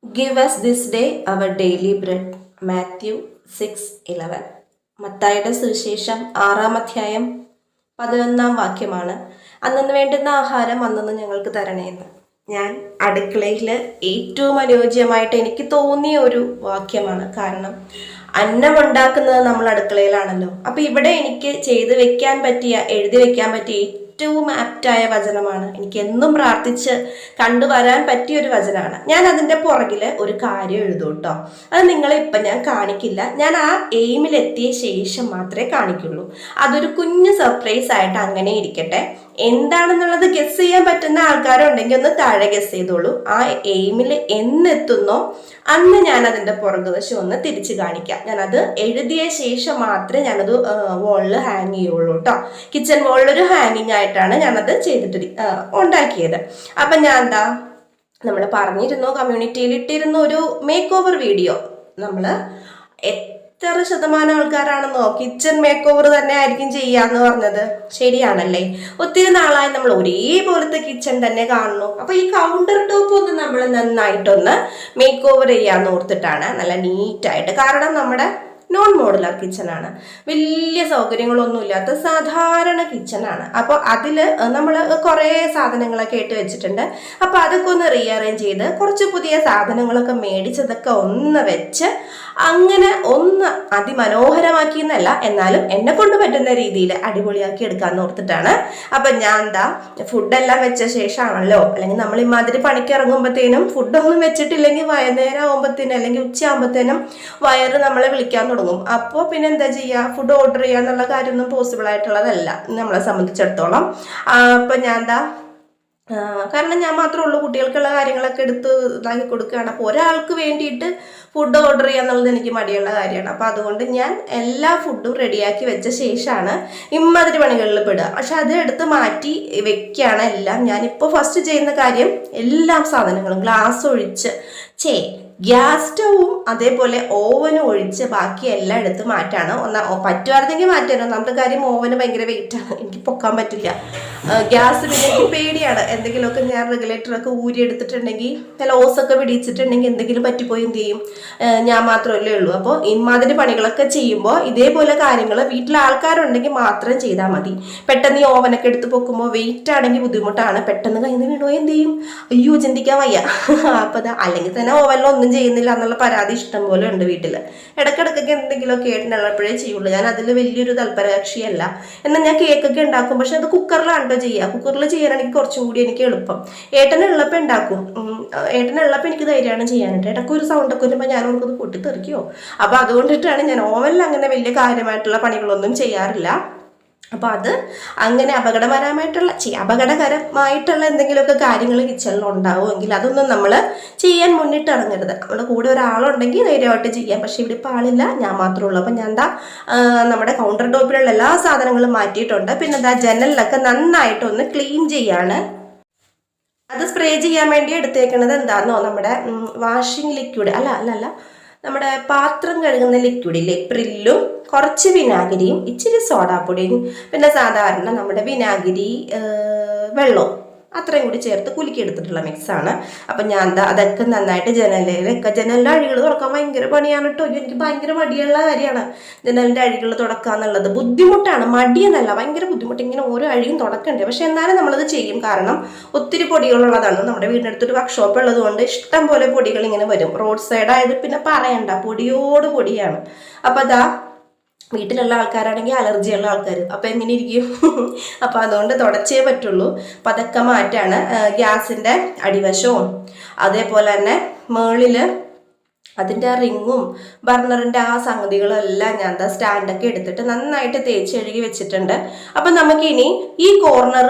Give us this day our daily bread. Mathew 6:11. മത്തായിയുടെ സുവിശേഷം 6-ാം അധ്യായം 11-ാം വാക്യമാണ്. അന്നു വേണ്ടുന്ന ആഹാരം അന്നു ഞങ്ങൾക്ക് തരണേന്ന്. ഞാൻ അടുക്കളയിൽ ഏറ്റവും അനുയോജ്യമായിട്ട് എനിക്ക് തോന്നിയ ഒരു വാക്യമാണ്. കാരണം അന്നം ഉണ്ടാക്കുന്നത് നമ്മൾ അടുക്കളയിലാണല്ലോ. അപ്പം ഇവിടെ എനിക്ക് ചെയ്തു വെക്കാൻ പറ്റിയ, എഴുതി വെക്കാൻ പറ്റിയ ഏറ്റവും ആപ്റ്റായ വചനമാണ്. എനിക്ക് എന്നും പ്രാർത്ഥിച്ച് കണ്ടുവരാൻ പറ്റിയ ഒരു വചനമാണ്. ഞാൻ അതിൻ്റെ പുറകിൽ ഒരു കാര്യം എഴുതും കേട്ടോ. അത് നിങ്ങളെ ഇപ്പം ഞാൻ കാണിക്കില്ല. ഞാൻ ആ എയിമിലെത്തിയ ശേഷം മാത്രമേ കാണിക്കുള്ളൂ. അതൊരു കുഞ്ഞു സർപ്രൈസ് ആയിട്ട് അങ്ങനെ ഇരിക്കട്ടെ. എന്താണെന്നുള്ളത് ഗസ് ചെയ്യാൻ പറ്റുന്ന ആൾക്കാരുണ്ടെങ്കിൽ ഒന്ന് താഴെ ഗസ് ചെയ്തോളൂ. ആ എയിമിൽ എന്നെത്തുന്നോ അന്ന് ഞാൻ അതിൻ്റെ പുറകുവശം ഒന്ന് തിരിച്ച് കാണിക്കാം. ഞാനത് എഴുതിയ ശേഷം മാത്രമേ ഞാനത് വോളിൽ ഹാങ് ചെയ്യുള്ളൂ കേട്ടോ. കിച്ചൺ വോളിലൊരു ഹാങ്ങിങ് ആയിട്ടാണ് ഞാനത് ഉണ്ടാക്കിയത്. അപ്പം ഞാൻ എന്താ, നമ്മൾ പറഞ്ഞിരുന്നു, കമ്മ്യൂണിറ്റിയിൽ ഇട്ടിരുന്നു ഒരു മേക്ക് ഓവർ വീഡിയോ. നമ്മൾ എത്ര ശതമാനം ആൾക്കാരാണെന്നോ കിച്ചൺ മേക്ക് ഓവർ തന്നെ ആയിരിക്കും ചെയ്യാന്ന് പറഞ്ഞത്. ശരിയാണല്ലേ? ഒത്തിരി നാളായി നമ്മൾ ഒരേപോലത്തെ കിച്ചൺ തന്നെ കാണുന്നു. അപ്പൊ ഈ കൗണ്ടർ ടോപ്പ് ഒന്ന് നമ്മൾ നന്നായിട്ടൊന്ന് മേക്ക് ഓവർ ചെയ്യാന്ന് ഓർത്തിട്ടാണ്, നല്ല നീറ്റായിട്ട്. കാരണം നമ്മുടെ നോൺ മോഡുലർ കിച്ചണാണ്, വലിയ സൗകര്യങ്ങളൊന്നും ഇല്ലാത്ത സാധാരണ കിച്ചണാണ്. അപ്പോൾ അതിൽ നമ്മൾ കുറേ സാധനങ്ങളൊക്കെ ഇട്ട് വെച്ചിട്ടുണ്ട്. അപ്പോൾ അതൊക്കെ ഒന്ന് റീഅറേഞ്ച് ചെയ്ത് കുറച്ച് പുതിയ സാധനങ്ങളൊക്കെ മേടിച്ചതൊക്കെ ഒന്ന് വെച്ച് അങ്ങനെ ഒന്ന് അതിമനോഹരമാക്കി എന്നല്ല, എന്നാലും എന്നെ കൊണ്ട് പറ്റുന്ന രീതിയിൽ അടിപൊളിയാക്കി എടുക്കാമെന്ന് ഓർത്തിട്ടാണ്. അപ്പം ഞാൻ എന്താ, ഫുഡെല്ലാം വെച്ച ശേഷമാണല്ലോ, അല്ലെങ്കിൽ നമ്മൾ ഇമാതിരി പണിക്ക് ഇറങ്ങുമ്പോഴത്തേനും ഫുഡൊന്നും വെച്ചിട്ടില്ലെങ്കിൽ വൈകുന്നേരം ആകുമ്പോഴത്തേനും അല്ലെങ്കിൽ ഉച്ചയാകുമ്പോഴത്തേനും വയറ് നമ്മളെ വിളിക്കാൻ തുടങ്ങും. അപ്പോൾ പിന്നെ എന്താ ചെയ്യുക, ഫുഡ് ഓർഡർ ചെയ്യുക എന്നുള്ള കാര്യമൊന്നും പോസിബിൾ ആയിട്ടുള്ളതല്ല നമ്മളെ സംബന്ധിച്ചിടത്തോളം. അപ്പം ഞാൻ എന്താ, കാരണം ഞാൻ മാത്രമേ ഉള്ളൂ, കുട്ടികൾക്കുള്ള കാര്യങ്ങളൊക്കെ എടുത്ത് ഇതാക്കി കൊടുക്കുകയാണ്. അപ്പോൾ ഒരാൾക്ക് വേണ്ടിയിട്ട് ഫുഡ് ഓർഡർ ചെയ്യുക എന്നുള്ളത് എനിക്ക് മടിയുള്ള കാര്യമാണ്. അപ്പോൾ അതുകൊണ്ട് ഞാൻ എല്ലാ ഫുഡും റെഡിയാക്കി വെച്ച ശേഷമാണ് ഇമ്മാതിരി പണികളിൽ പെടുക. പക്ഷെ അത് എടുത്ത് മാറ്റി വെക്കുകയാണ് എല്ലാം. ഞാനിപ്പോൾ ഫസ്റ്റ് ചെയ്യുന്ന കാര്യം എല്ലാ സാധനങ്ങളും ഗ്ലാസ് ഒഴിച്ച് ഗ്യാസ് സ്റ്റവും അതേപോലെ ഓവനും ഒഴിച്ച് ബാക്കി എല്ലാം എടുത്ത് മാറ്റാണ്. പറ്റുമായിരുന്നെങ്കിൽ മാറ്റാനോ. ഒന്നാമത്തെ കാര്യം ഓവന് ഭയങ്കര വെയിറ്റാണ്, എനിക്ക് പൊക്കാൻ പറ്റില്ല. ഗ്യാസ് പിന്നെ എനിക്ക് പേടിയാണ്, എന്തെങ്കിലുമൊക്കെ ഞാൻ റെഗുലേറ്ററൊക്കെ ഊരി എടുത്തിട്ടുണ്ടെങ്കിൽ ചില ഓസൊക്കെ പിടിച്ചിട്ടുണ്ടെങ്കിൽ എന്തെങ്കിലും പറ്റിപ്പോയി എന്ത് ചെയ്യും, ഞാൻ മാത്രമല്ലേ ഉള്ളൂ. അപ്പോൾ ഇമാതിരി പണികളൊക്കെ ചെയ്യുമ്പോൾ ഇതേപോലെ കാര്യങ്ങൾ വീട്ടിലെ ആൾക്കാരുണ്ടെങ്കിൽ മാത്രം ചെയ്താൽ മതി. പെട്ടെന്ന് ഈ ഓവനൊക്കെ എടുത്ത് പൊക്കുമ്പോൾ വെയിറ്റ് ആണെങ്കിൽ ബുദ്ധിമുട്ടാണ്. പെട്ടെന്ന് കയ്യിൽ നിന്ന് വീണോ എന്ത് ചെയ്യും, അയ്യോ ചിന്തിക്കാൻ വയ്യ. അപ്പോൾ അല്ലെങ്കിൽ തന്നെ ഓവനിലൊന്നും ചെയ്യുന്നില്ല എന്നുള്ള പരാതി ഇഷ്ടം പോലെ ഉണ്ട് വീട്ടിൽ. ഇടയ്ക്കിടയ്ക്കൊക്കെ എന്തെങ്കിലുമൊക്കെ ഏട്ടനുള്ളപ്പോഴേ ചെയ്യുള്ളൂ. ഞാൻ അതിൽ വലിയൊരു തൽപരകക്ഷിയല്ല. എന്നാൽ ഞാൻ കേക്കൊക്കെ ഉണ്ടാക്കും, പക്ഷെ അത് കുക്കറിലാണ് ചെയ്യുക. കുക്കറിൽ ചെയ്യാനാണെങ്കിൽ കുറച്ചും കൂടി എനിക്ക് എളുപ്പം. ഏട്ടനുള്ളപ്പോൾ ഉണ്ടാക്കും, ഏട്ടനുള്ളപ്പോൾ എനിക്ക് ധൈര്യമാണ് ചെയ്യാനായിട്ട്. ഇടയ്ക്ക് ഒരു സൗണ്ടൊക്കെ വരുമ്പോൾ ഞാൻ ഓർക്കുന്നത് പൊട്ടിത്തെറിക്കുമോ. അപ്പോൾ അതുകൊണ്ടിട്ടാണ് ഞാൻ ഓവനിൽ അങ്ങനെ വലിയ കാര്യമായിട്ടുള്ള പണികളൊന്നും ചെയ്യാറില്ല. അപ്പോൾ അത് അങ്ങനെ അപകടകരമായിട്ടുള്ള എന്തെങ്കിലുമൊക്കെ കാര്യങ്ങൾ കിച്ചണിൽ ഉണ്ടാവുമെങ്കിൽ അതൊന്നും നമ്മൾ ചെയ്യാൻ മുന്നിട്ട് ഇറങ്ങരുത്. നമ്മുടെ കൂടെ ഒരാളുണ്ടെങ്കിൽ ധൈര്യമായിട്ട് ചെയ്യാം. പക്ഷേ ഇവിടെ ഇപ്പോൾ ആളില്ല, ഞാൻ മാത്രമേ ഉള്ളൂ. അപ്പം ഞാൻ എന്താ, നമ്മുടെ കൗണ്ടർ ടോപ്പിലുള്ള എല്ലാ സാധനങ്ങളും മാറ്റിയിട്ടുണ്ട്. പിന്നെ എന്താ, ജനലിലൊക്കെ നന്നായിട്ടൊന്ന് ക്ലീൻ ചെയ്യാണ്. അത് സ്പ്രേ ചെയ്യാൻ വേണ്ടി എടുത്തേക്കുന്നത് എന്താണെന്നോ, നമ്മുടെ വാഷിംഗ് ലിക്വിഡ് അല്ല നമ്മുടെ പാത്രം കഴുകുന്ന ലിക്വിഡില്ലേ, പ്രില്ലും കുറച്ച് വിനാഗിരിയും ഇച്ചിരി സോഡാപ്പൊടിയും പിന്നെ സാധാരണ നമ്മുടെ വിനാഗിരി വെള്ളവും അത്രയും കൂടി ചേർത്ത് കുലുക്കി എടുത്തിട്ടുള്ള മിക്സാണ്. അപ്പം ഞാൻ എന്താ അതൊക്കെ നന്നായിട്ട് ജനലിൻ്റെ അഴികൾ തുറക്കാൻ ഭയങ്കര പണിയാണ് കേട്ടോ. എനിക്ക് ഭയങ്കര മടിയുള്ള കാര്യമാണ് ജനലിൻ്റെ അഴികൾ തുടക്കുക എന്നുള്ളത്. ബുദ്ധിമുട്ടാണ്, മടിയെന്നല്ല, ഭയങ്കര ബുദ്ധിമുട്ട്. ഇങ്ങനെ ഓരോ അഴിയും തുടക്കണ്ടേ. പക്ഷെ എന്നാലും നമ്മളത് ചെയ്യും. കാരണം ഒത്തിരി പൊടികളുള്ളതാണ്. നമ്മുടെ വീടിനടുത്തൊരു വർക്ക്ഷോപ്പ് ഉള്ളത് കൊണ്ട് ഇഷ്ടം പോലെ പൊടികൾ ഇങ്ങനെ വരും. റോഡ് സൈഡ് ആയത് പിന്നെ പറയണ്ട, പൊടിയോട് പൊടിയാണ്. അപ്പം അതാ വീട്ടിലുള്ള ആൾക്കാരാണെങ്കിൽ അലർജിയുള്ള ആൾക്കാർ, അപ്പം എങ്ങനെ ഇരിക്കും? അപ്പം അതുകൊണ്ട് തുടച്ചേ പറ്റുള്ളൂ. അപ്പം അതൊക്കെ മാറ്റാണ്. ഗ്യാസിൻ്റെ അടിവശവും അതേപോലെ തന്നെ മേളിൽ അതിൻ്റെ ആ റിങ്ങും ബർണറിൻ്റെ ആ സംഗതികളും എല്ലാം ഞാൻ എന്താ സ്റ്റാൻഡൊക്കെ എടുത്തിട്ട് നന്നായിട്ട് തേച്ച് കഴുകി വെച്ചിട്ടുണ്ട്. അപ്പം നമുക്കിനി ഈ കോർണർ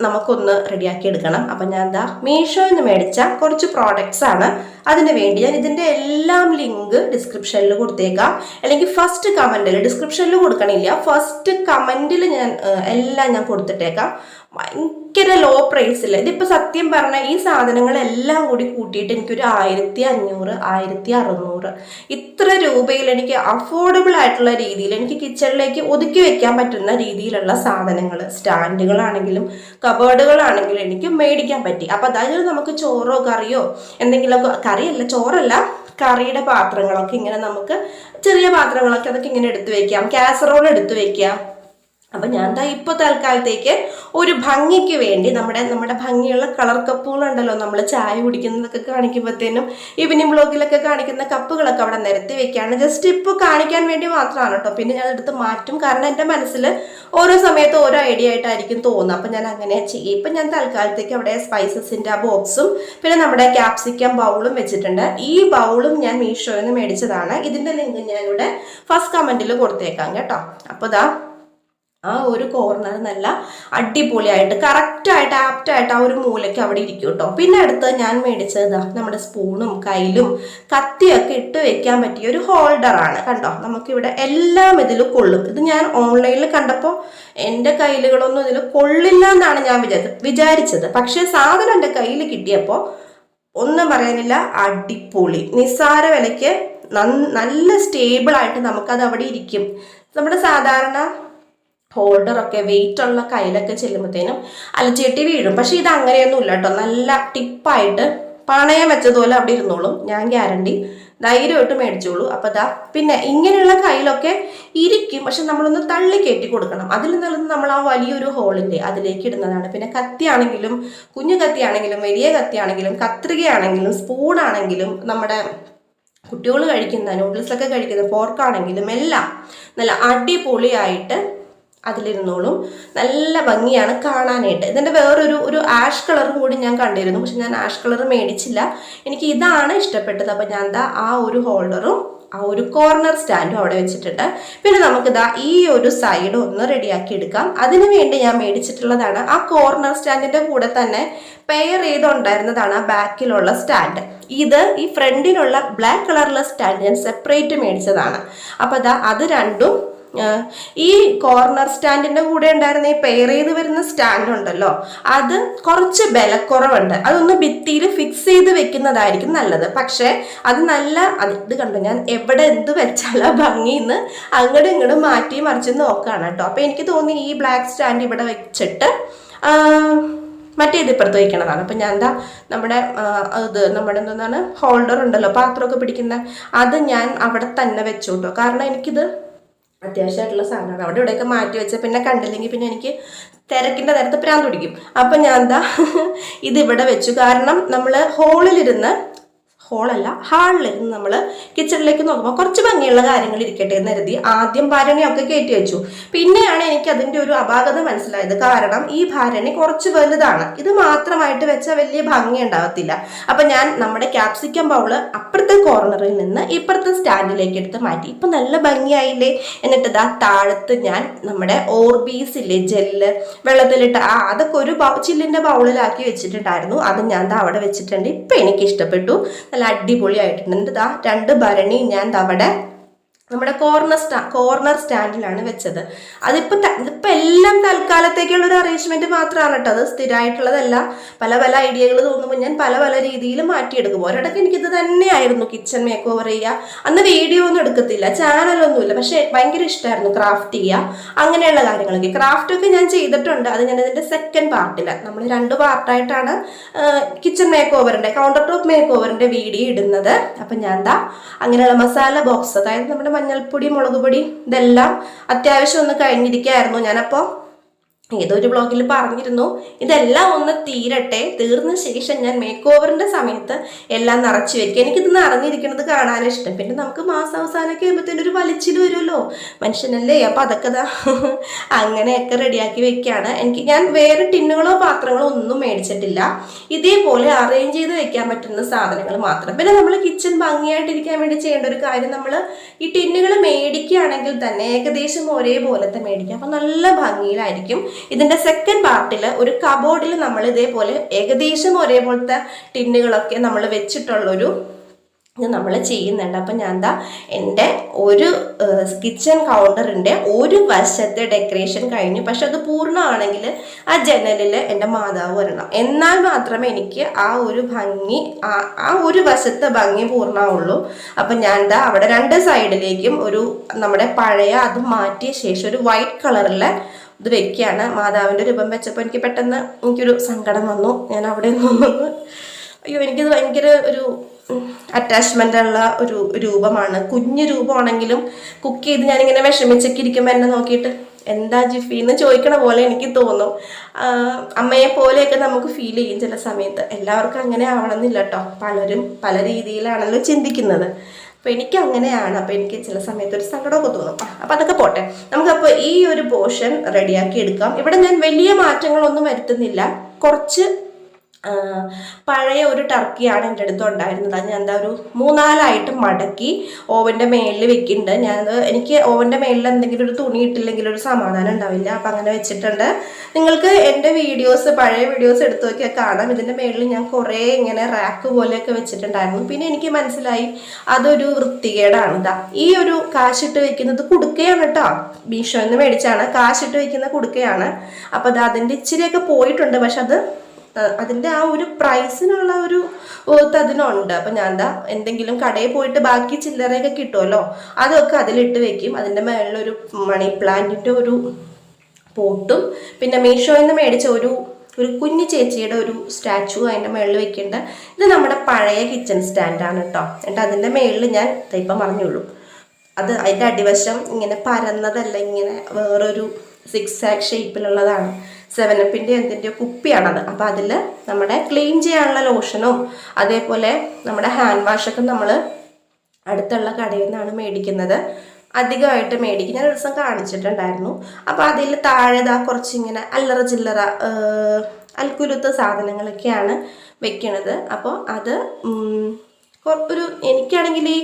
നമുക്കൊന്ന് റെഡിയാക്കി എടുക്കണം. അപ്പം ഞാൻ എന്താ മീഷോയിൽ നിന്ന് മേടിച്ച കുറച്ച് പ്രോഡക്റ്റ്സ് ആണ്. അതിന് വേണ്ടി ഞാൻ ഇതിൻ്റെ എല്ലാം ലിങ്ക് ഡിസ്ക്രിപ്ഷനിൽ കൊടുത്തേക്കാം, അല്ലെങ്കിൽ ഫസ്റ്റ് കമൻറ്റിൽ, ഡിസ്ക്രിപ്ഷനിൽ കൊടുക്കണില്ല, ഫസ്റ്റ് കമൻറ്റിൽ ഞാൻ എല്ലാം കൊടുത്തിട്ടേക്കാം. ഭയങ്കര ലോ പ്രൈസിൽ. ഇതിപ്പോൾ സത്യം പറഞ്ഞാൽ ഈ സാധനങ്ങളെല്ലാം കൂടി കൂട്ടിയിട്ട് എനിക്കൊരു 1500 1600 ഇത്ര രൂപയിൽ എനിക്ക് അഫോർഡബിൾ ആയിട്ടുള്ള രീതിയിൽ എനിക്ക് കിച്ചണിലേക്ക് ഒതുക്കി വെക്കാൻ പറ്റുന്ന രീതിയിലുള്ള സാധനങ്ങൾ, സ്റ്റാൻഡുകളാണെങ്കിലും കബേർഡുകളാണെങ്കിലും എനിക്ക് മേടിക്കാൻ പറ്റി. അപ്പം അതായത് നമുക്ക് ചോറോ കറിയോ എന്തെങ്കിലുമൊക്കെ, കറിയല്ല ചോറല്ല, കറിയുടെ പാത്രങ്ങളൊക്കെ ഇങ്ങനെ നമുക്ക് ചെറിയ പാത്രങ്ങളൊക്കെ അതൊക്കെ ഇങ്ങനെ എടുത്തു വെക്കാം, കാസറോൾ എടുത്തു വെക്കാം. അപ്പം ഞാൻ ദാ ഇപ്പോൾ തൽക്കാലത്തേക്ക് ഒരു ഭംഗിക്ക് വേണ്ടി നമ്മുടെ ഭംഗിയുള്ള കളർ കപ്പുകളുണ്ടല്ലോ, നമ്മൾ ചായ കുടിക്കുന്നതൊക്കെ കാണിക്കുമ്പോഴത്തേനും ഈവനിങ് ബ്ലോഗിലൊക്കെ കാണിക്കുന്ന കപ്പുകളൊക്കെ അവിടെ നിരത്തി വെക്കുകയാണ്. ജസ്റ്റ് ഇപ്പോൾ കാണിക്കാൻ വേണ്ടി മാത്രമാണ് കേട്ടോ. പിന്നെ ഞാൻ എടുത്ത് മാറ്റും, കാരണം എൻ്റെ മനസ്സിൽ ഓരോ സമയത്ത് ഓരോ ഐഡിയ ആയിട്ടായിരിക്കും തോന്നുന്നത്. അപ്പം ഞാൻ അങ്ങനെ ചെയ്യും. ഇപ്പം ഞാൻ തൽക്കാലത്തേക്ക് അവിടെ സ്പൈസസിൻ്റെ ആ ബോക്സും പിന്നെ നമ്മുടെ ക്യാപ്സിക്കം ബൗളും വെച്ചിട്ടുണ്ട്. ഈ ബൗളും ഞാൻ മീഷോയിൽ നിന്ന് മേടിച്ചതാണ്. ഇതിൻ്റെ ലിങ്ക് ഞാനിവിടെ ഫസ്റ്റ് കമൻറ്റിൽ കൊടുത്തേക്കാം കേട്ടോ. അപ്പോൾ ദാ ആ ഒരു കോർണർ നല്ല അടിപൊളിയായിട്ട് കറക്റ്റായിട്ട് ആപ്റ്റായിട്ട് ആ ഒരു മൂലയ്ക്ക് അവിടെ ഇരിക്കും കേട്ടോ. പിന്നെ അടുത്ത് ഞാൻ മേടിച്ചത് നമ്മുടെ സ്പൂണും കയ്യിലും കത്തിയൊക്കെ ഇട്ട് വെക്കാൻ പറ്റിയ ഒരു ഹോൾഡറാണ്. കണ്ടോ, നമുക്കിവിടെ എല്ലാം ഇതിൽ കൊള്ളും. ഇത് ഞാൻ ഓൺലൈനിൽ കണ്ടപ്പോൾ എൻ്റെ കയ്യിലുകളൊന്നും ഇതിൽ കൊള്ളില്ല എന്നാണ് ഞാൻ വിചാരിച്ചത്. പക്ഷേ സാധനം എൻ്റെ കയ്യിൽ കിട്ടിയപ്പോൾ ഒന്നും പറയാനില്ല, അടിപൊളി. നിസ്സാര വിലയ്ക്ക് നല്ല സ്റ്റേബിളായിട്ട് നമുക്കത് അവിടെ ഇരിക്കും. നമ്മുടെ സാധാരണ ഹോൾഡറൊക്കെ വെയിറ്റ് ഉള്ള കയ്യിലൊക്കെ ചെല്ലുമ്പോഴത്തേനും അലച്ചേട്ടി വീഴും. പക്ഷെ ഇത് അങ്ങനെയൊന്നും ഇല്ല കേട്ടോ. നല്ല ടിപ്പായിട്ട് പണയം വെച്ചതുപോലെ അവിടെ ഇരുന്നോളും. ഞാൻ ഗ്യാരണ്ടി, ധൈര്യമായിട്ട് മേടിച്ചോളൂ. അപ്പോൾ ദാ പിന്നെ ഇങ്ങനെയുള്ള കയ്യിലൊക്കെ ഇരിക്കും, പക്ഷെ നമ്മളൊന്ന് തള്ളി കയറ്റി കൊടുക്കണം. അതിൽ നിന്നും നമ്മൾ ആ വലിയൊരു ഹോളില്ലേ അതിലേക്ക് ഇടുന്നതാണ്. പിന്നെ കത്തിയാണെങ്കിലും കുഞ്ഞു കത്തിയാണെങ്കിലും വലിയ കത്തിയാണെങ്കിലും കത്രികയാണെങ്കിലും സ്പൂണാണെങ്കിലും നമ്മുടെ കുട്ടികൾ കഴിക്കുന്ന നൂഡിൽസൊക്കെ കഴിക്കുന്ന ഫോർക്കാണെങ്കിലും എല്ലാം നല്ല അടിപൊളിയായിട്ട് അതിലിരുന്നോളും. നല്ല ഭംഗിയാണ് കാണാനായിട്ട്. ഇതിൻ്റെ വേറൊരു ആഷ് കളർ കൂടി ഞാൻ കണ്ടിരുന്നു, പക്ഷെ ഞാൻ ആഷ് കളർ മേടിച്ചില്ല. എനിക്ക് ഇതാണ് ഇഷ്ടപ്പെട്ടത്. അപ്പം ഞാൻ ദാ ആ ഒരു ഹോൾഡറും ആ ഒരു കോർണർ സ്റ്റാൻഡും അവിടെ വെച്ചിട്ടുണ്ട്. പിന്നെ നമുക്കിതാ ഈ ഒരു സൈഡ് ഒന്ന് റെഡിയാക്കി എടുക്കാം. അതിനു വേണ്ടി ഞാൻ മേടിച്ചിട്ടുള്ളതാണ് ആ കോർണർ സ്റ്റാൻഡിൻ്റെ കൂടെ തന്നെ പെയർ ചെയ്തുണ്ടായിരുന്നതാണ് ആ ബാക്കിലുള്ള സ്റ്റാൻഡ്. ഇത് ഈ ഫ്രണ്ടിലുള്ള ബ്ലാക്ക് കളറുള്ള സ്റ്റാൻഡ് ഞാൻ സെപ്പറേറ്റ് മേടിച്ചതാണ്. അപ്പോൾ അതാ അത് രണ്ടും ഈ കോർണർ സ്റ്റാൻഡിൻ്റെ കൂടെ ഉണ്ടായിരുന്ന ഈ പെയർ ചെയ്ത് വരുന്ന സ്റ്റാൻഡ് ഉണ്ടല്ലോ, അത് കുറച്ച് ബലക്കുറവുണ്ട്. അതൊന്ന് ഭിത്തിയിൽ ഫിക്സ് ചെയ്ത് വെക്കുന്നതായിരിക്കും നല്ലത്. പക്ഷേ അത് ഇത് കണ്ടു, ഞാൻ എവിടെ എന്ത് വെച്ചാലും ഭംഗിന്ന് അങ്ങോട്ടും ഇങ്ങോട്ടും മാറ്റി മറിച്ച് നോക്കുകയാണ് കേട്ടോ. അപ്പോൾ എനിക്ക് തോന്നി ഈ ബ്ലാക്ക് സ്റ്റാൻഡ് ഇവിടെ വെച്ചിട്ട് മറ്റേത് ഇപ്പുറത്ത് വയ്ക്കണതാണ്. അപ്പം ഞാൻ എന്താ നമ്മുടെ എന്താണ് ഹോൾഡർ ഉണ്ടല്ലോ, പാത്രമൊക്കെ പിടിക്കുന്ന, അത് ഞാൻ അവിടെ തന്നെ വെച്ചു കേട്ടോ. കാരണം എനിക്കിത് അത്യാവശ്യമായിട്ടുള്ള സാധനമാണ്. അവിടെ ഇവിടെയൊക്കെ മാറ്റി വെച്ചാൽ പിന്നെ കണ്ടില്ലെങ്കിൽ പിന്നെ എനിക്ക് തിരക്കിൻ്റെ നേരത്ത് പ്രാന്ത് പിടിക്കും. അപ്പം ഞാൻ ഇതിവിടെ വെച്ചു. കാരണം നമ്മൾ ഹാളിലിരുന്ന് നമ്മൾ കിച്ചണിലേക്ക് നോക്കുമ്പോൾ കുറച്ച് ഭംഗിയുള്ള കാര്യങ്ങൾ ഇരിക്കട്ടെ എന്ന് കരുതി ആദ്യം ഭരണിയൊക്കെ കയറ്റി വെച്ചു. പിന്നെയാണ് എനിക്ക് അതിൻ്റെ ഒരു അപാകത മനസ്സിലായത്. കാരണം ഈ ഭരണി കുറച്ച് വലുതാണ്. ഇത് മാത്രമായിട്ട് വെച്ചാൽ വലിയ ഭംഗി ഉണ്ടാകത്തില്ല. അപ്പം ഞാൻ നമ്മുടെ ക്യാപ്സിക്കം ബൗള് അപ്പുറത്തെ കോർണറിൽ നിന്ന് ഇപ്പുറത്തെ സ്റ്റാൻഡിലേക്ക് എടുത്ത് മാറ്റി. ഇപ്പം നല്ല ഭംഗിയായില്ലേ. എന്നിട്ട് ഇതാ താഴത്ത് ഞാൻ നമ്മുടെ ഓർബീസില്ലേ ജെല്ല് വെള്ളത്തിലിട്ട് അതൊക്കെ ഒരു ചില്ലിൻ്റെ ബൗളിലാക്കി വെച്ചിട്ടുണ്ടായിരുന്നു. അത് ഞാൻ അവിടെ വെച്ചിട്ടുണ്ട്. ഇപ്പം എനിക്ക് ഇഷ്ടപ്പെട്ടു. നല്ല അടിപൊളിയായിട്ടുണ്ട്. ഇതാ 2 ഭരണി ഞാൻ അവിടെ നമ്മുടെ കോർണർ സ്റ്റാൻഡിലാണ് വെച്ചത്. ഇതിപ്പോൾ എല്ലാം തൽക്കാലത്തേക്കുള്ള ഒരു അറേഞ്ച്മെന്റ് മാത്രമാണ് കേട്ടോ. അത് സ്ഥിരമായിട്ടുള്ളതല്ല. പല ഐഡിയകൾ തോന്നുമ്പോൾ ഞാൻ പല രീതിയിൽ മാറ്റിയെടുക്കും. ഒരിടയ്ക്ക് എനിക്കിത് തന്നെയായിരുന്നു കിച്ചൺ മേക്ക് ഓവർ ചെയ്യുക. അന്ന് വീഡിയോ ഒന്നും എടുക്കത്തില്ല, ചാനലൊന്നുമില്ല, പക്ഷെ ഭയങ്കര ഇഷ്ടമായിരുന്നു ക്രാഫ്റ്റ് ചെയ്യുക, അങ്ങനെയുള്ള കാര്യങ്ങളൊക്കെ. ക്രാഫ്റ്റൊക്കെ ഞാൻ ചെയ്തിട്ടുണ്ട്. അത് ഞാൻ ഇതിൻ്റെ സെക്കൻഡ് പാർട്ടില്ല, നമ്മൾ 2 പാർട്ടായിട്ടാണ് കിച്ചൺ മേക്ക് ഓവറിൻ്റെ കൗണ്ടർ ടോപ്പ് മേക്ക് ഓവറിൻ്റെ വീഡിയോ ഇടുന്നത്. അപ്പം ഞാൻ അങ്ങനെയുള്ള മസാല ബോക്സ്, അതായത് നമ്മുടെ മഞ്ഞൾപ്പൊടി മുളക് പൊടി ഇതെല്ലാം അത്യാവശ്യം ഒന്ന് കഴിഞ്ഞിരിക്കുകയായിരുന്നു. ഞാനപ്പോൾ ഏതൊരു ബ്ലോഗിൽ പറഞ്ഞിരുന്നു ഇതെല്ലാം ഒന്ന് തീർന്ന ശേഷം ഞാൻ മേക്ക് ഓവറിൻ്റെ സമയത്ത് എല്ലാം നിറച്ച് വെക്കുക. എനിക്കിത് നിറഞ്ഞിരിക്കുന്നത് കാണാൻ ഇഷ്ടം. പിന്നെ നമുക്ക് മാസാവസാനമൊക്കെ ആകുമ്പോഴത്തേനും ഒരു വലിച്ചിൽ വരുമല്ലോ, മനുഷ്യനല്ലേ. അപ്പോൾ അതൊക്കെ അങ്ങനെയൊക്കെ റെഡിയാക്കി വെക്കുകയാണ്. ഞാൻ വേറെ ടിന്നുകളോ പാത്രങ്ങളോ ഒന്നും മേടിച്ചിട്ടില്ല. ഇതേപോലെ അറേഞ്ച് ചെയ്ത് വെക്കാൻ പറ്റുന്ന സാധനങ്ങൾ മാത്രം. പിന്നെ നമ്മൾ കിച്ചൺ ഭംഗിയായിട്ടിരിക്കാൻ വേണ്ടി ചെയ്യേണ്ട ഒരു കാര്യം, നമ്മൾ ഈ ടിന്നുകൾ മേടിക്കുകയാണെങ്കിൽ തന്നെ ഏകദേശം ഒരേപോലത്തെ മേടിക്കുക. അപ്പോൾ നല്ല ഭംഗിയിലായിരിക്കും. ഇതിൻ്റെ സെക്കൻഡ് പാർട്ടിൽ ഒരു കബോർഡിൽ നമ്മൾ ഇതേപോലെ ഏകദേശം ഒരേപോലത്തെ ടിന്നുകളൊക്കെ നമ്മൾ വെച്ചിട്ടുള്ളൊരു ഇത് നമ്മൾ ചെയ്യുന്നുണ്ട്. അപ്പം ഞാൻ എന്താ എൻ്റെ ഒരു കിച്ചൺ കൗണ്ടറിൻ്റെ ഒരു വശത്തെ ഡെക്കറേഷൻ കഴിഞ്ഞു. പക്ഷെ അത് പൂർണ്ണമാണെങ്കിൽ ആ ജനലിൽ എൻ്റെ മാതാവ് വരണം, എന്നാൽ മാത്രമേ എനിക്ക് ആ ഒരു ഭംഗി, ആ ഒരു വശത്തെ ഭംഗി പൂർണ്ണമാവുള്ളൂ. അപ്പം ഞാൻ എന്താ അവിടെ 2 സൈഡിലേക്കും ഒരു നമ്മുടെ പഴയ അത് മാറ്റിയ ശേഷം ഒരു വൈറ്റ് കളറിലെ ഇത് വെക്കുകയാണ്. മാതാവിൻ്റെ രൂപം വെച്ചപ്പോൾ എനിക്ക് പെട്ടെന്ന് എനിക്കൊരു സങ്കടം വന്നു. ഞാൻ അവിടെ നിന്ന് അയ്യോ, എനിക്കിത് ഭയങ്കര ഒരു അറ്റാച്ച്മെൻ്റ് ഉള്ള ഒരു രൂപമാണ്. കുഞ്ഞു രൂപമാണെങ്കിലും കുക്ക് ചെയ്ത് ഞാനിങ്ങനെ വിഷമിച്ചൊക്കെ ഇരിക്കുമ്പോൾ എന്നെ നോക്കിയിട്ട് എന്താ ജിഫി എന്ന് ചോദിക്കണ പോലെ എനിക്ക് തോന്നും. അമ്മയെ പോലെയൊക്കെ നമുക്ക് ഫീൽ ചെയ്യും ചില സമയത്ത്. എല്ലാവർക്കും അങ്ങനെ ആവണമെന്നില്ല കേട്ടോ, പലരും പല രീതിയിലാണല്ലോ ചിന്തിക്കുന്നത്. അപ്പോൾ എനിക്ക് അങ്ങനെയാണ്. അപ്പോൾ എനിക്ക് ചില സമയത്ത് ഒരു സങ്കടമൊക്കെ തോന്നും. അപ്പോൾ അതൊക്കെ പോട്ടെ, നമുക്കപ്പോൾ ഈ ഒരു പോർഷൻ റെഡിയാക്കി എടുക്കാം. ഇവിടെ ഞാൻ വലിയ മാറ്റങ്ങളൊന്നും വരുത്തുന്നില്ല. കുറച്ച് പഴയ ഒരു ടർക്കിയാണ് എൻ്റെ അടുത്ത് ഉണ്ടായിരുന്നത്. അത് ഞാൻ എന്താ ഒരു 3-4 മടക്കി ഓവൻ്റെ മേളിൽ വെക്കുന്നുണ്ട്. എനിക്ക് ഓവൻ്റെ മേളിൽ എന്തെങ്കിലും ഒരു തുണി ഇട്ടില്ലെങ്കിൽ ഒരു സമാധാനം ഉണ്ടാവില്ല. അപ്പം അങ്ങനെ വെച്ചിട്ടുണ്ട്. നിങ്ങൾക്ക് എൻ്റെ പഴയ വീഡിയോസ് എടുത്തു നോക്കിയാൽ കാണാം. ഇതിൻ്റെ മേളിൽ ഞാൻ കുറേ ഇങ്ങനെ റാക്ക് പോലെയൊക്കെ വെച്ചിട്ടുണ്ടായിരുന്നു. പിന്നെ എനിക്ക് മനസ്സിലായി അതൊരു വൃത്തികേടാണ്. ഇതാ ഈ ഒരു കാശിട്ട് വെക്കുന്നത് കുടുക്കയാണ് കേട്ടോ, മീഷോയിൽ നിന്ന് മേടിച്ചാണ്. കാശിട്ട് വെക്കുന്ന കുടുക്കയാണ്. അപ്പോൾ അത് അതിൻ്റെ ഇച്ചിരിയൊക്കെ പോയിട്ടുണ്ട്. പക്ഷെ അതിൻ്റെ ആ ഒരു പ്രൈസിനുള്ള ഒരു ഓത്ത് അതിനുണ്ട്. അപ്പം ഞാൻ എന്താ എന്തെങ്കിലും കടയിൽ പോയിട്ട് ബാക്കി ചില്ലറയൊക്കെ കിട്ടുമല്ലോ, അതൊക്കെ അതിലിട്ട് വെക്കും. അതിൻ്റെ മേളിലൊരു മണി പ്ലാന്റിൻ്റെ ഒരു പോട്ടും പിന്നെ മീഷോയിൽ നിന്ന് മേടിച്ച ഒരു കുഞ്ഞു ചേച്ചിയുടെ ഒരു സ്റ്റാച്ചു അതിൻ്റെ മേളിൽ വെക്കുന്നുണ്ട്. ഇത് നമ്മുടെ പഴയ കിച്ചൺ സ്റ്റാൻഡാണ് കേട്ടോ. എന്നിട്ട് അതിൻ്റെ മേളിൽ ഞാൻ ഇപ്പം പറഞ്ഞുള്ളൂ, അതിൻ്റെ അടിവശം ഇങ്ങനെ പരന്നതല്ല, ഇങ്ങനെ വേറൊരു 6 ഷേപ്പിലുള്ളതാണ്. 7-അപ്പിൻ്റെ എന്തിൻ്റെയോ കുപ്പിയാണത്. അപ്പോൾ അതിൽ നമ്മുടെ ക്ലീൻ ചെയ്യാനുള്ള ലോഷനും അതേപോലെ നമ്മുടെ ഹാൻഡ് വാഷൊക്കെ നമ്മൾ അടുത്തുള്ള കടയിൽ നിന്നാണ് മേടിക്കുന്നത്. അധികമായിട്ട് മേടിക്കും. ഞാൻ ഒരു ദിവസം കാണിച്ചിട്ടുണ്ടായിരുന്നു. അപ്പോൾ അതിൽ താഴെ കുറച്ചിങ്ങനെ അല്ലറ ചില്ലറ അൽക്കുലുത്ത സാധനങ്ങളൊക്കെയാണ് വെക്കണത്. അപ്പോൾ അത് എനിക്കാണെങ്കിൽ ഈ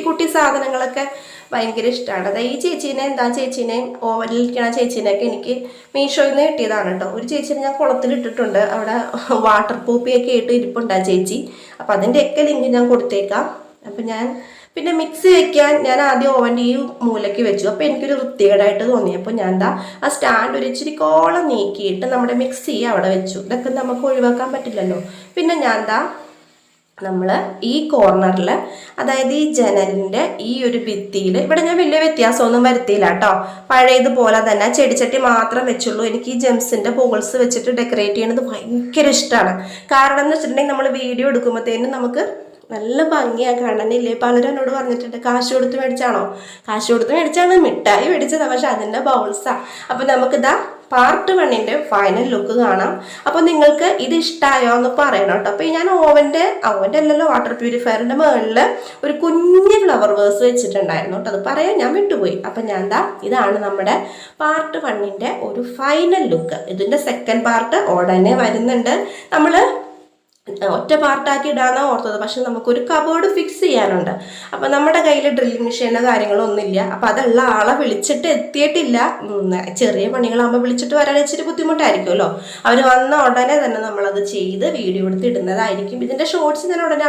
കുട്ടി സാധനങ്ങളൊക്കെ ഭയങ്കര ഇഷ്ടമാണ്. അതായത് ഈ ചേച്ചീനെയും ഓവനിലിരിക്കണ ചേച്ചീനെയൊക്കെ എനിക്ക് മീഷോയിൽ നിന്ന് കിട്ടിയതാണ് കേട്ടോ. ഒരു ചേച്ചീനെ ഞാൻ കുളത്തിലിട്ടിട്ടുണ്ട്, അവിടെ വാട്ടർ പൂപ്പിയൊക്കെ ആയിട്ട് ഇരിപ്പുണ്ട് ആ ചേച്ചി. അപ്പം അതിൻ്റെയൊക്കെ ലിങ്ക് ഞാൻ കൊടുത്തേക്കാം. അപ്പം പിന്നെ മിക്സി വെക്കാൻ ഞാൻ ആദ്യം ഓവൻ്റെ ഈ മൂലയ്ക്ക് വെച്ചു. അപ്പോൾ എനിക്കൊരു വൃത്തികേടായിട്ട് തോന്നി. അപ്പോൾ ഞാൻ ആ സ്റ്റാൻഡ് ഒരു ഇച്ചിരി കോളം നീക്കിയിട്ട് നമ്മുടെ മിക്സി അവിടെ വെച്ചു. ഇതൊക്കെ നമുക്ക് ഒഴിവാക്കാൻ പറ്റില്ലല്ലോ. പിന്നെ ഞാൻ നമ്മൾ ഈ കോർണറിൽ, അതായത് ഈ ജനലിൻ്റെ ഈ ഒരു ഭിത്തിയിൽ ഇവിടെ ഞാൻ വലിയ വ്യത്യാസമൊന്നും വരുത്തിയില്ല കേട്ടോ. പഴയതുപോലെ തന്നെ ചെടിച്ചട്ടി മാത്രം വെച്ചുള്ളൂ. എനിക്ക് ഈ ജെംസിൻ്റെ ബോൾസ് വെച്ചിട്ട് ഡെക്കറേറ്റ് ചെയ്യണത് ഭയങ്കര ഇഷ്ടമാണ്. കാരണം എന്ന് വെച്ചിട്ടുണ്ടെങ്കിൽ നമ്മൾ വീഡിയോ എടുക്കുമ്പോഴത്തേനും നമുക്ക് നല്ല ഭംഗിയാണ് കാണാനില്ലേ. പലരും എന്നോട് പറഞ്ഞിട്ടുണ്ട് കാശ് കൊടുത്ത് മേടിച്ചാണോ? കാശ് കൊടുത്ത് മേടിച്ചാണ്, മിഠായി മേടിച്ചതാണ്, പക്ഷെ അതിൻ്റെ ബൗൾസാണ്. അപ്പോൾ നമുക്കിതാ പാർട്ട് 1ൻ്റെ ഫൈനൽ ലുക്ക് കാണാം. അപ്പോൾ നിങ്ങൾക്ക് ഇത് ഇഷ്ടമായോ എന്ന് പറയണം കേട്ടോ. അപ്പോൾ ഞാൻ ഓവൻ്റെ അല്ലല്ലോ, വാട്ടർ പ്യൂരിഫയറിൻ്റെ മുകളിൽ ഒരു കുഞ്ഞ് ഫ്ലവർ വേഴ്സ് വെച്ചിട്ടുണ്ടായിരുന്നു കേട്ടോ. അത് പറയാൻ ഞാൻ വിട്ടുപോയി. അപ്പം ഞാൻ ഇതാണ് നമ്മുടെ പാർട്ട് 1ൻ്റെ ഒരു ഫൈനൽ ലുക്ക്. ഇതിൻ്റെ സെക്കൻഡ് പാർട്ട് ഉടനെ വരുന്നുണ്ട്. നമ്മൾ ഒറ്റ പാർട്ടാക്കി ഇടാനാണ് ഓർത്തത്, പക്ഷെ നമുക്കൊരു കബോർഡ് ഫിക്സ് ചെയ്യാനുണ്ട്. അപ്പം നമ്മുടെ കയ്യിൽ ഡ്രില്ലിംഗ് മെഷീനോ കാര്യങ്ങളോ ഒന്നുമില്ല. അപ്പം അതുള്ള ആളെ വിളിച്ചിട്ട് എത്തിയിട്ടില്ല. ചെറിയ പണികളാകുമ്പോൾ വിളിച്ചിട്ട് വരാൻ ഇച്ചിരി ബുദ്ധിമുട്ടായിരിക്കുമല്ലോ. അവർ വന്ന ഉടനെ തന്നെ നമ്മളത് ചെയ്ത് വീഡിയോ എടുത്ത് ഇടുന്നതായിരിക്കും. ഇതിൻ്റെ ഷോർട്സ് ഞാൻ ഉടനെ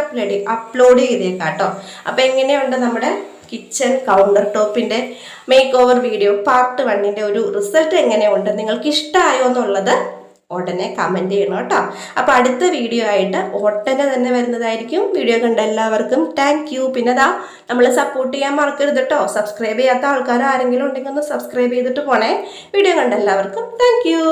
അപ്ലോഡ് ചെയ്തേക്കാം കേട്ടോ. അപ്പം എങ്ങനെയുണ്ട് നമ്മുടെ കിച്ചൺ കൗണ്ടർ ടോപ്പിൻ്റെ മേക്ക് ഓവർ വീഡിയോ പാർട്ട് 1ൻ്റെ ഒരു റിസൾട്ട് എങ്ങനെയുണ്ട്, നിങ്ങൾക്ക് ഇഷ്ടമായോ എന്നുള്ളത് ഉടനെ കമൻറ്റ് ചെയ്യണം കേട്ടോ. അപ്പോൾ അടുത്ത വീഡിയോ ആയിട്ട് ഉടനെ തന്നെ വരുന്നതായിരിക്കും. വീഡിയോ കണ്ട എല്ലാവർക്കും താങ്ക് യു. പിന്നെ നമ്മൾ സപ്പോർട്ട് ചെയ്യാൻ മറക്കരുത് കേട്ടോ. സബ്സ്ക്രൈബ് ചെയ്യാത്ത ആൾക്കാർ ആരെങ്കിലും ഉണ്ടെങ്കിൽ ഒന്ന് സബ്സ്ക്രൈബ് ചെയ്തിട്ട് പോണേ. വീഡിയോ കണ്ട എല്ലാവർക്കും താങ്ക് യു.